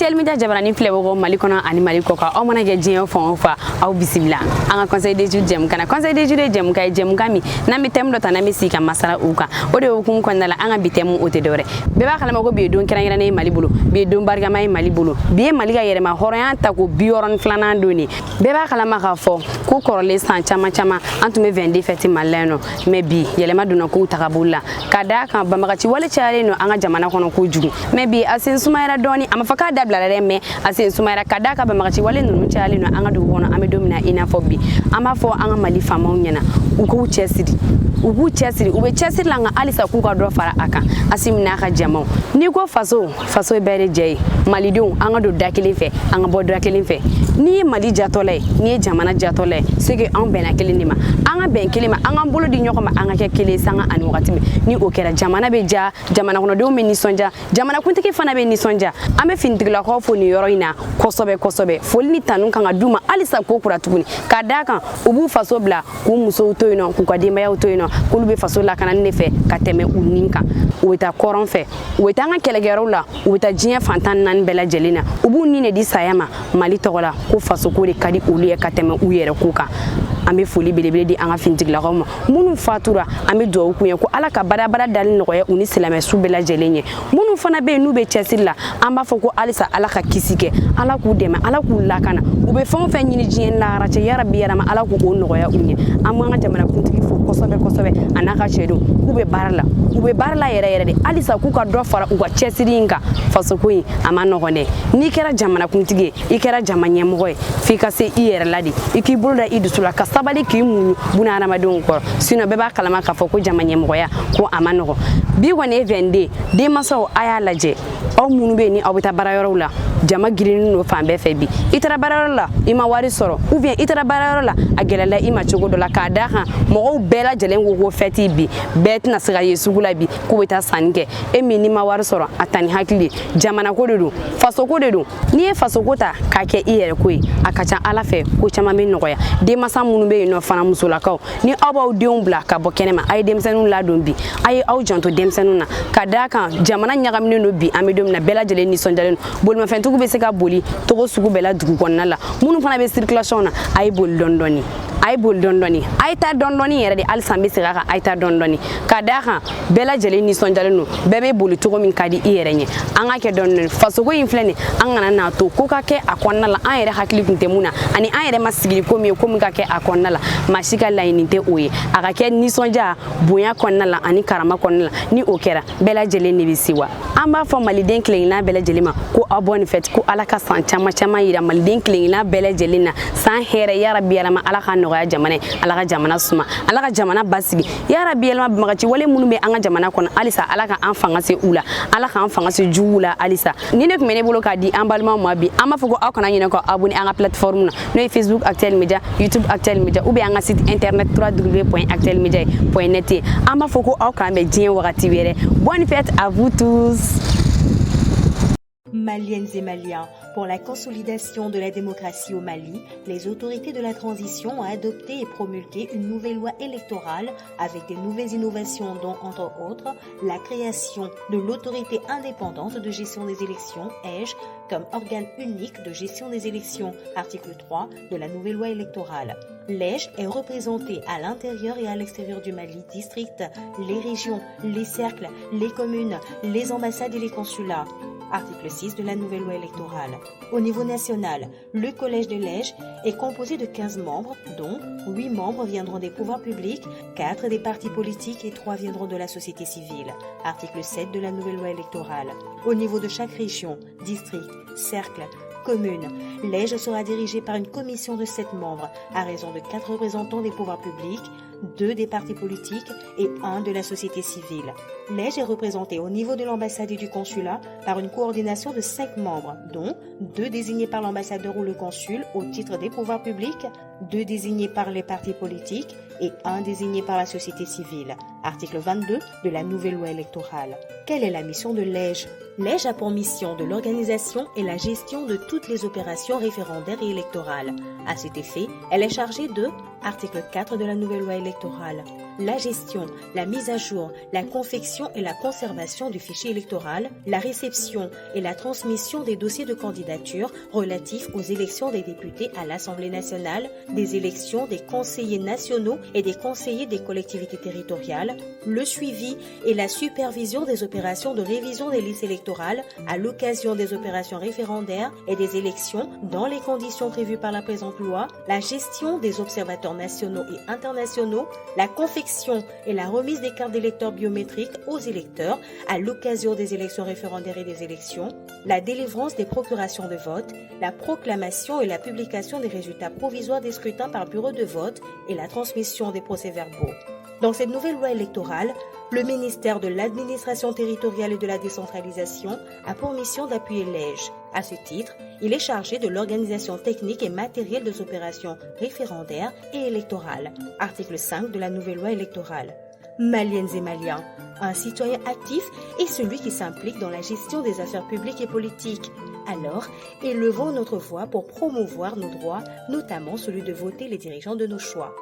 Actuel Media jabarani filɛ wo Mali kɔnɔ ani Mali kɔ kan aw mana kɛ diɲɛ fan o fan aw bisimila an ka conseil des juges jɛmukan na conseil des juges jɛmukan ye jɛmukan min n'an bɛ thème dɔ ta n'an bɛ sigi ka masala u kan o de ye hukumu kɔnɔna la an ka bi thème o tɛ dɔwɛrɛ bɛɛ b'a kalama ko bi ye don kɛrɛnkɛrɛnnen ye Mali bolo bi ye don barikama ye Mali bolo bi ye Mali ka yɛrɛma hɔrɔnya ta ko 62nan don ye bɛɛ b'a kalama k'a fɔ ko kɔrɔlen san caman caman an tun bɛ 22 fêter Mali la yen nɔ mais bi yɛlɛma donna kow tagabolo la ka d'a kan banbagaci wale cayalen don an ka jamana kɔnɔ kojugu mais bi a sen sumayara dɔɔni a ma fɔ k'a dabila dɛ mais a sen sumayara ka d'a kan banbagaci wale ninnu cayalen don an ka dugu kɔnɔ an bɛ don min na i n'a fɔ bi an b'a fɔ an ka Mali faamaw ɲɛna u k'u cɛsiri u b'u cɛsiri u bɛ cɛsiri la nka halisa k'u ka dɔ fara a kan a si minɛ a ka jamaw n'i ko faso faso ye bɛɛ de jɛ ye malidenw an ka don da kelen fɛ an ka bɔ da kelen fɛ n'i ye Mali jatɔla ye n'i ye jamana jatɔla ye c'est que anw bɛnna kelen de ma an ka bɛn kelen ma an k'an bolo di ɲɔgɔn ma an ka kɛ kelen sanga ani wagati min ni o kɛra jamana bɛ ja jamana kɔnɔdenw bɛ nisɔndiya jamanakuntigi fana bɛ nisɔndiya an bɛ finitigilakaw fo nin yɔrɔ in na kosɛbɛ kosɛbɛ foli ni tanu kan ka d'u ma halisa ko kura tuguni ka d'a kan u b'u faso bila k'u musow to yen nɔ k'u ka denbayaw to yen nɔ k'olu bɛ faso lakanani de fɛ ka tɛmɛ u nin kan u bɛ taa kɔrɔn fɛ u bɛ taa an ka kɛlɛkɛyɔrɔw la u bɛ taa diɲɛ fantan naani bɛɛ lajɛlen na u b'u nin de di saya ma Mali tɔgɔ la ko faso ko de ka di olu ye ka tɛmɛ u yɛrɛ ko kan an bɛ foli belebele di an ka finitigilakaw ma minnu fatura an bɛ dugawu k'u ye ko Ala ka barabara dali nɔgɔya u ni silamɛ su bɛɛ lajɛlen ye minnu fana bɛ yen n'u bɛ cɛsiri la an b'a fɔ ko halisa Ala ka kisi kɛ Ala k'u dɛmɛ Ala k'u lakana u bɛ fɛn o fɛn ɲini diɲɛ lahara cɛ yarabi yarama Ala k'o nɔgɔya u ye an b'an ka jamanakuntigi fo kosɛbɛ kosɛbɛ a n'a ka cɛdenw k'u bɛ baara la yɛrɛ yɛrɛ de halisa k'u ka dɔ fara u ka cɛsiri in kan fasoko in a ma nɔgɔn dɛ n'i kɛra jamanakuntigi ye i kɛra jama ɲɛmɔgɔ ye f'i ka se i yɛrɛ la de i k'i bolo da i dusu la ka sabali k'i muɲu buna hadamadenw kɔrɔ sinon bɛɛ b'a kalama k'a fɔ ko jama ɲɛmɔgɔya ko a ma nɔgɔn bi kɔni ye 22 denmansaw a y'a lajɛ aw minnu bɛ yen ni aw bɛ taa baarayɔrɔw la jama girinin no fan bɛɛ fɛ bi i taara baarayɔrɔ la i ma wari sɔrɔ ou bien i taara baarayɔrɔ la a gɛlɛla i ma cogo dɔ la k'a d'a kan mɔgɔw bɛɛ lajɛlen ko ko fɛti bi bɛɛ tɛna se ka ye sugu la bi k'u bɛ taa sanni kɛ e min n'i ma wari sɔrɔ a ta ni hakili jamana ko de don faso ko de don n'i ye faso ko ta k'a kɛ i yɛrɛ ko ye a ka ca Ala fɛ ko caman bɛ nɔgɔya denmansa minnu bɛ yen nɔ fana musolakaw ni aw b'aw denw bila ka bɔ kɛnɛma a ye denmisɛnninw ladon bi a ye aw janto denmisɛnninw na ka d'a kan jamana ɲagaminen don bi an bɛ don min na bɛɛ lajɛlen nisɔndiyalen don bolimafɛntigiw bɛ se ka boli togo sugu bɛɛ la dugu kɔnɔna la minnu fana bɛ circulation na a ye boli dɔɔni dɔɔni a ye boli dɔɔni dɔɔni a ye taa dɔɔni dɔɔni yɛrɛ de halisa n bɛ segin a kan a ye taa dɔɔni dɔɔni ka d'a kan bɛɛ lajɛlen nisɔndiyalen don bɛɛ bɛ boli cogo min ka di i yɛrɛ ɲɛ an ka kɛ dɔɔni dɔɔni fasoko in filɛ nin an kana n'a to ko ka kɛ a kɔnɔna la an yɛrɛ hakili tun tɛ mun na ani an yɛrɛ ma sigi ko min ye ko min ka kɛ a kɔnɔna la maa si ka laɲini tɛ o ye a ka kɛ nisɔndiya bonya kɔnɔna la ani karama kɔnɔna la ni o kɛra bɛɛ lajɛlen de bɛ sewa an b'a fɔ maliden kelen-kelenna bɛɛ lajɛlen ma ko aw bɔ nin fɛti ko Ala ka san caman caman yira maliden kelen-kelenna bɛɛ lajɛlen na san hɛrɛ yarabi yarama Ala ka nɔgɔya jamana ye Ala ka jamana suma Ala ka jamana basigi yarabi yarama banbagaci wale minnu bɛ an ka jamana kɔnɔ halisa Ala ka an fanga se u la Ala ka an fanga se juguw la halisa ni ne tun bɛ ne bolo k'a di an balimaw ma bi an b'a fɔ ko aw kana ɲinɛ k'aw abonné an ka plateforme na n'o ye Facebook Actuel Media YouTube Actuel Media ou bien an ka site internet www.actuelmedia.net an b'a fɔ ko aw k'an bɛn diɲɛ wagati wɛrɛ bonne fête à vous tous. Maliennes et Maliens, pour la consolidation de la démocratie au Mali, les autorités de la transition ont adopté et promulgué une nouvelle loi électorale avec des nouvelles innovations dont, entre autres, la création de l'autorité indépendante de gestion des élections, EGE, comme organe unique de gestion des élections, article 3 de la nouvelle loi électorale. L'EGE est représenté à l'intérieur et à l'extérieur du Mali, districts, les régions, les cercles, les communes, les ambassades et les consulats. Article 6 de la nouvelle loi électorale. Au niveau national, le collège de l'EGE est composé de 15 membres, dont 8 membres viendront des pouvoirs publics, 4 des partis politiques et 3 viendront de la société civile. Article 7 de la nouvelle loi électorale. Au niveau de chaque région, district, cercle, commune, l'EGE sera dirigé par une commission de 7 membres, à raison de 4 représentants des pouvoirs publics, 2 des partis politiques et 1 de la société civile. L'EGE est représenté au niveau de l'ambassade et du consulat par une coordination de 5 membres, dont 2 désignés par l'ambassadeur ou le consul au titre des pouvoirs publics, 2 désignés par les partis politiques et 1 désigné par la société civile. Article 22 de la nouvelle loi électorale. Quelle est la mission de l'EJ? L'EJ a pour mission de l'organisation et la gestion de toutes les opérations référendaires et électorales. À cet effet, elle est chargée de article 4 de la nouvelle loi électorale. La gestion, la mise à jour, la confection et la conservation du fichier électoral, la réception et la transmission des dossiers de candidature relatifs aux élections des députés à l'Assemblée nationale, des élections des conseillers nationaux et des conseillers des collectivités territoriales, le suivi et la supervision des opérations de révision des listes électorales à l'occasion des opérations référendaires et des élections dans les conditions prévues par la présente loi, la gestion des observateurs nationaux et internationaux, la confection et la remise des cartes d'électeurs biométriques aux électeurs à l'occasion des élections référendaires et des élections, la délivrance des procurations de vote, la proclamation et la publication des résultats provisoires des scrutins par bureau de vote et la transmission des procès-verbaux. Dans cette nouvelle loi électorale, le ministère de l'Administration territoriale et de la décentralisation a pour mission d'appuyer l'EJ. À ce titre, il est chargé de l'organisation technique et matérielle des opérations référendaires et électorales. Article 5 de la nouvelle loi électorale. Maliennes et Maliens, un citoyen actif est celui qui s'implique dans la gestion des affaires publiques et politiques. Alors, élevons notre voix pour promouvoir nos droits, notamment celui de voter les dirigeants de nos choix.